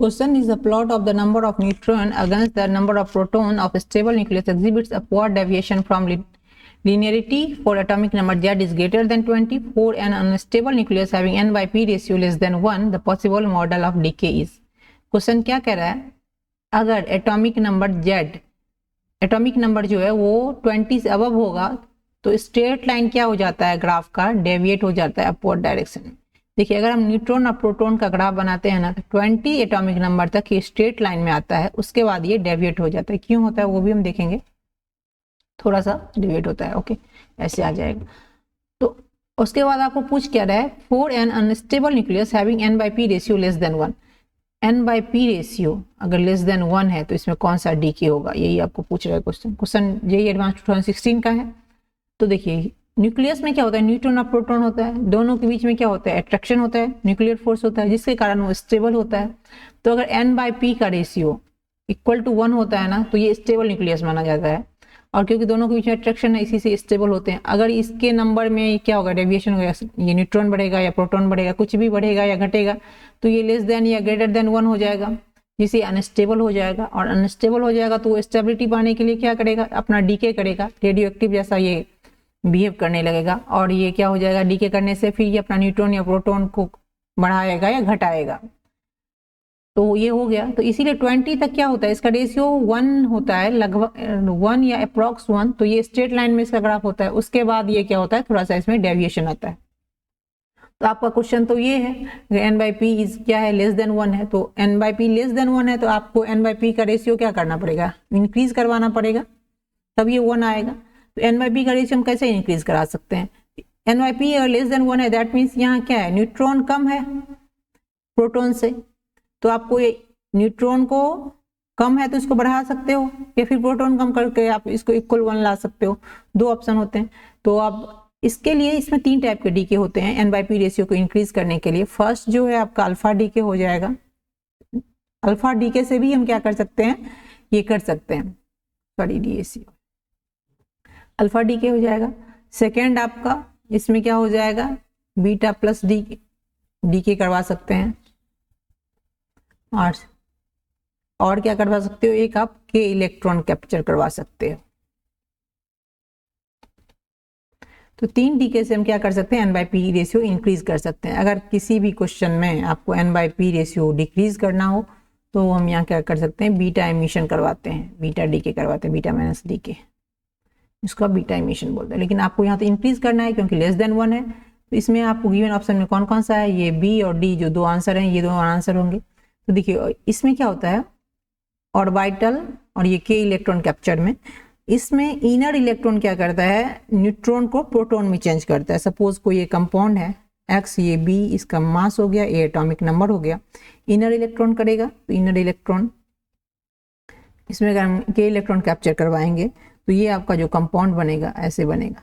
Question is the plot of the number of neutron against the number of proton of a stable nucleus exhibits upward deviation from linearity for atomic number Z is greater than 20. For an unstable nucleus having n by p ratio less than 1, the possible model of decay is. Question क्या कह रहा है, अगर atomic number Z, atomic number जो है वो 20 से above होगा तो स्ट्रेट लाइन क्या हो जाता है, ग्राफ का डेविएट हो जाता है अपवर्ड डायरेक्शन में. देखिए अगर हम न्यूट्रॉन और प्रोटॉन का ग्राफ बनाते हैं ना तो 20 एटॉमिक नंबर तक ये स्ट्रेट लाइन में आता है, उसके बाद ये डेविएट हो जाता है. क्यों होता है वो भी हम देखेंगे, थोड़ा सा डेविएट होता है. ओके, ऐसे आ जाएगा. तो उसके बाद आपको पूछ क्या रहा है, for an unstable nucleus having n by p ratio less than 1, n by p ratio अगर लेस देन 1 है तो इसमें कौन सा डीके होगा, यही आपको पूछ रहा है क्वेश्चन. क्वेश्चन यही एडवांस 2016 का है. तो देखिए न्यूक्लियस में क्या होता है, न्यूट्रॉन और प्रोटॉन होता है, दोनों के बीच में क्या होता है, अट्रैक्शन होता है, न्यूक्लियर फोर्स होता है, जिसके कारण वो स्टेबल होता है. तो अगर n by p का रेशियो इक्वल टू 1 होता है ना तो ये स्टेबल न्यूक्लियस माना जाता है. और क्योंकि दोनों के बीच में अट्रैक्शन है इसी से स्टेबल होते हैं. अगर इसके नंबर में क्या होगा, डेविएशन होगा, ये न्यूट्रॉन बढ़ेगा या प्रोटॉन बढ़ेगा, कुछ भी बढ़ेगा या घटेगा तो ये लेस देन या ग्रेटर देन 1 हो जाएगा, जिससे अनस्टेबल हो जाएगा. और अनस्टेबल हो जाएगा तो स्टेबिलिटी पाने के लिए क्या करेगा, अपना डीके करेगा, रेडियो एक्टिव जैसा ये बिहेव करने लगेगा. और ये क्या हो जाएगा, डीके करने से फिर ये अपना न्यूट्रॉन या प्रोटॉन को बढ़ाएगा या घटाएगा. तो ये हो गया. तो इसीलिए 20 तक क्या होता है, इसका रेशियो 1 होता है, लगभग 1 या अप्रॉक्स 1. तो ये स्ट्रेट लाइन में इसका ग्राफ होता है. उसके बाद ये क्या होता है, थोड़ा सा इसमें डेविएशन आता है. तो आपका क्वेश्चन तो ये है, n by p इज क्या है, लेस देन 1 है. तो n by p less than 1 है तो आपको n by p का रेशियो क्या करना पड़ेगा, इंक्रीज करवाना पड़ेगा, तब ये 1 आएगा. तो n by p का रेशियो हम कैसे इंक्रीज करा सकते हैं, n by p अगर लेस देन 1 है दैट मीन्स यहाँ क्या है, न्यूट्रॉन कम है प्रोटॉन से. तो आपको ये न्यूट्रॉन को कम है तो इसको बढ़ा सकते हो, या फिर प्रोटॉन कम करके आप इसको इक्वल 1 ला सकते हो. दो ऑप्शन होते हैं. तो आप इसके लिए इसमें 3 टाइप के डीके होते हैं n by p रेशियो को इंक्रीज करने के लिए. फर्स्ट जो है आपका अल्फा डीके हो जाएगा. अल्फा डीके से भी हम क्या कर सकते हैं, ये कर सकते हैं, सॉरी डीएसी अल्फा डीके हो जाएगा. सेकेंड आपका इसमें क्या हो जाएगा, बीटा प्लस डीके करवा सकते हैं. और क्या करवा सकते हो, एक आप के इलेक्ट्रॉन कैप्चर करवा सकते हो. तो 3 डीके से हम क्या कर सकते हैं, n by p ratio increase कर सकते हैं. अगर किसी भी क्वेश्चन में आपको n by p ratio decrease करना हो तो हम यहाँ क्या कर सकते हैं, बीटा एमिशन करवाते हैं, बीटा डीके करवाते हैं, बीटा माइनस डीके, इसको बीटा एमिशन बोलते हैं. लेकिन आपको यहाँ तो इंक्रीज करना है क्योंकि लेस देन 1 है. तो इसमें आपको गिवन ऑप्शन में कौन कौन सा है, ये बी और डी जो 2 आंसर हैं, ये 2 आंसर होंगे. तो देखिए इसमें क्या होता है, ऑर्बिटल और ये के इलेक्ट्रॉन कैप्चर में, इसमें इनर इलेक्ट्रॉन क्या करता है, न्यूट्रॉन को प्रोटॉन में चेंज करता है. सपोज कोई ये कंपाउंड है X, ये B, इसका मास हो गया, ये एटॉमिक नंबर हो गया, इनर इलेक्ट्रॉन करेगा. तो इनर इलेक्ट्रॉन इसमें अगर हम के इलेक्ट्रॉन कैप्चर करवाएंगे तो ये आपका जो कंपाउंड बनेगा ऐसे बनेगा.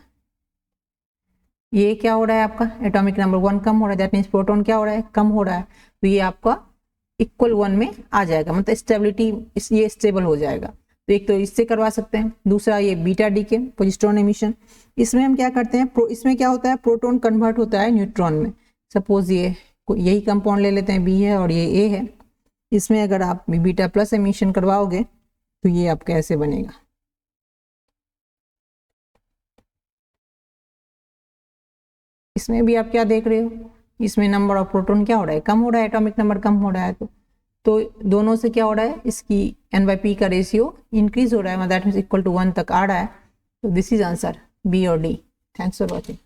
ये क्या हो रहा है, आपका एटॉमिक नंबर 1 कम हो रहा है, दैट मीन्स प्रोटॉन क्या हो रहा है, कम हो रहा है. तो ये आपका इक्वल 1 में आ जाएगा, मतलब स्टेबिलिटी, ये स्टेबल हो जाएगा. तो एक तो इससे करवा सकते हैं. दूसरा ये बीटा डीके, पोजिट्रॉन एमिशन. इसमें हम क्या करते हैं, इसमें क्या होता है, प्रोटॉन कन्वर्ट होता है न्यूट्रॉन में. सपोज ये यही कंपाउंड ले लेते हैं, बी है और ये ए है. इसमें अगर आप बीटा प्लस एमिशन करवाओगे तो ये आपका ऐसे बनेगा. इसमें भी आप क्या देख रहे हो, इसमें नंबर ऑफ प्रोटॉन क्या हो रहा है, कम हो रहा है, एटॉमिक नंबर कम हो रहा है. तो दोनों से क्या हो रहा है, इसकी n by p का रेशियो इंक्रीज हो रहा है, दैट मीन्स इक्वल टू 1 तक आ रहा है. तो दिस इज आंसर बी और डी. Thanks for watching.